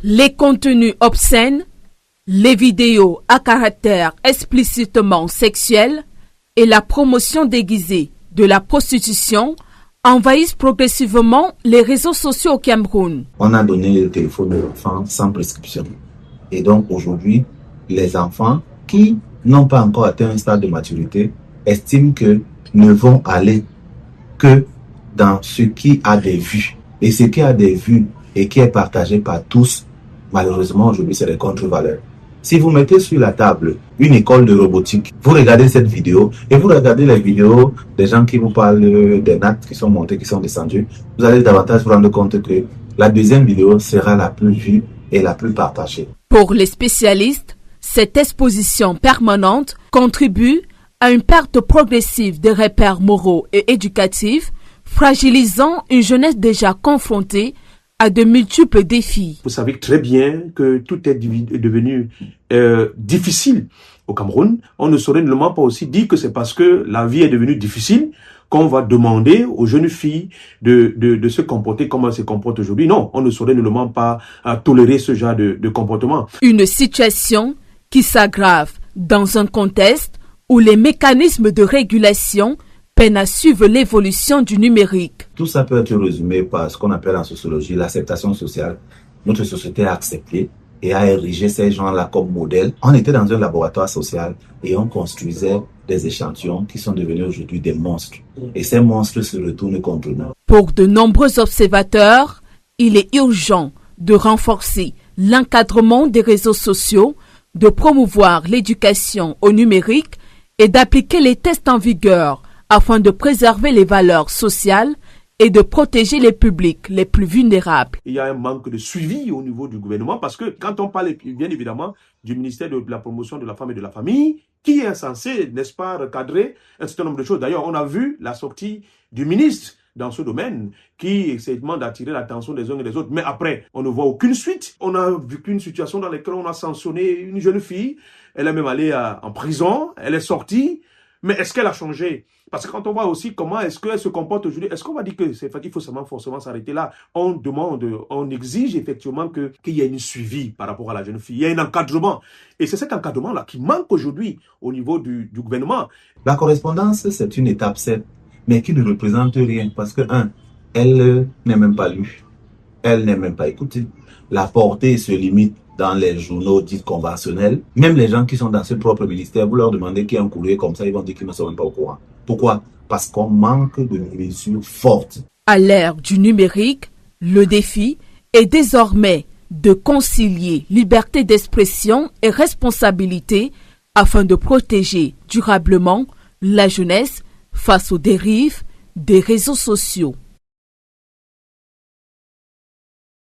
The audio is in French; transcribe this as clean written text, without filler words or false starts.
les contenus obscènes, les vidéos à caractère explicitement sexuel et la promotion déguisée de la prostitution envahissent progressivement les réseaux sociaux au Cameroun. On a donné le téléphone aux enfants sans prescription. Et donc aujourd'hui, les enfants qui n'ont pas encore atteint un stade de maturité estiment que ne vont aller que dans ce qui a des vues. Et ce qui a des vues et qui est partagé par tous, malheureusement aujourd'hui c'est des contre-valeurs. Si vous mettez sur la table une école de robotique, vous regardez cette vidéo et vous regardez les vidéos des gens qui vous parlent des nattes qui sont montées, qui sont descendues, vous allez davantage vous rendre compte que la deuxième vidéo sera la plus vue et la plus partagée. Pour les spécialistes, cette exposition permanente contribue à une perte progressive des repères moraux et éducatifs, fragilisant une jeunesse déjà confrontée à de multiples défis. Vous savez très bien que tout est devenu difficile au Cameroun. On ne saurait nullement pas aussi dire que c'est parce que la vie est devenue difficile qu'on va demander aux jeunes filles de se comporter comme elles se comportent aujourd'hui. Non, on ne saurait nullement pas tolérer ce genre de comportement. Une situation qui s'aggrave dans un contexte où les mécanismes de régulation peinent à suivre l'évolution du numérique. Tout ça peut être résumé par ce qu'on appelle en sociologie l'acceptation sociale. Notre société a accepté et a érigé ces gens-là comme modèle. On était dans un laboratoire social et on construisait des échantillons qui sont devenus aujourd'hui des monstres. Et ces monstres se retournent contre nous. Pour de nombreux observateurs, il est urgent de renforcer l'encadrement des réseaux sociaux, de promouvoir l'éducation au numérique et d'appliquer les tests en vigueur afin de préserver les valeurs sociales et de protéger les publics les plus vulnérables. Il y a un manque de suivi au niveau du gouvernement parce que quand on parle bien évidemment du ministère de la promotion de la femme et de la famille, qui est censé, n'est-ce pas, recadrer un certain nombre de choses. D'ailleurs, on a vu la sortie du ministre dans ce domaine qui essaie d'attirer l'attention des uns et des autres. Mais après, on ne voit aucune suite. On a vécu une situation dans laquelle on a sanctionné une jeune fille. Elle est même allée en prison. Elle est sortie. Mais est-ce qu'elle a changé? Parce que quand on voit aussi comment est-ce qu'elle se comporte aujourd'hui, est-ce qu'on va dire que c'est qu'il faut forcément s'arrêter là? On demande, on exige effectivement qu'il y ait un suivi par rapport à la jeune fille. Il y a un encadrement. Et c'est cet encadrement-là qui manque aujourd'hui au niveau du gouvernement. La correspondance, c'est une étape certes, mais qui ne représente rien. Parce que, elle n'est même pas lue. Elle n'est même pas écoutée. La portée se limite dans les journaux dits conventionnels. Même les gens qui sont dans ce propre ministère, vous leur demandez qu'il y a un courrier comme ça, ils vont dire qu'ils ne sont même pas au courant. Pourquoi? Parce qu'on manque de mesures fortes. À l'ère du numérique, le défi est désormais de concilier liberté d'expression et responsabilité afin de protéger durablement la jeunesse face aux dérives des réseaux sociaux.